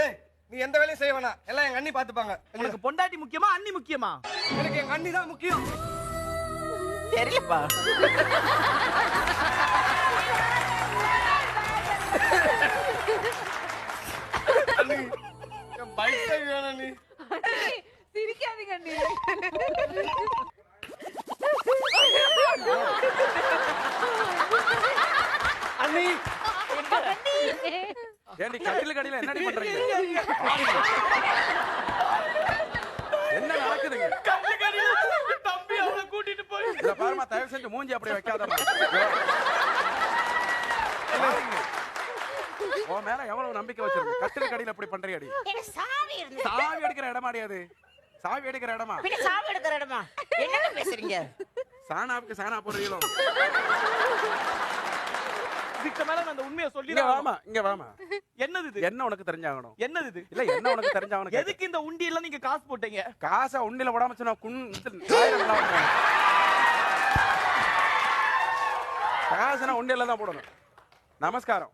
ஏய் நீ எந்த வேலையும் செய்ய வேணாம், எல்லாம் எங்க அண்ணி பாத்துப்பாங்க. உங்களுக்கு பொண்டாட்டி முக்கியமா அண்ணி முக்கியமா? எனக்கு எங்க அண்ணி தான் முக்கியம். தெரியலப்பா. அண்ணி என் பைக் வேணும் நீ. சிரிக்காதீங்க அண்ணி. அண்ணி ஏண்டி கட்டில கடியில என்னடி பண்றீங்க? என்ன நடக்குதுங்க? தம்பி அவளை கூட்டிட்டு போய் இத பாருமா, தயவு செஞ்சு மூஞ்சி அப்படியே வைக்காதமா. உன் மேல எவ்வளவு நம்பிக்கை வச்சிருக்க? கட்டில கடியில இப்படி பண்றியடி? சாவி எடுக்கிற இடமாடி அது? சாவி எடுக்கிற இடமா? சாவி எடுக்கிற இடமா? என்ன பேசுறீங்க? சானாவுக்கு சானா போடுறீங்களோ? இதுக்கு மேல நான் அந்த உண்மையை இங்க சொல்லிடுறேன். வாமா, இங்க வாமா. என்னது இது? என்ன உனக்கு தெரிஞ்சாகணும்? என்னது இது? இல்ல என்ன உனக்கு தெரிஞ்சாகணும்? எதுக்கு இந்த உண்டியல்ல நீங்க காசு போட்டீங்க? காசை உண்டில போடாம சொன்னா காசுனா உண்டியல்ல தான் போடணும். நமஸ்காரம்.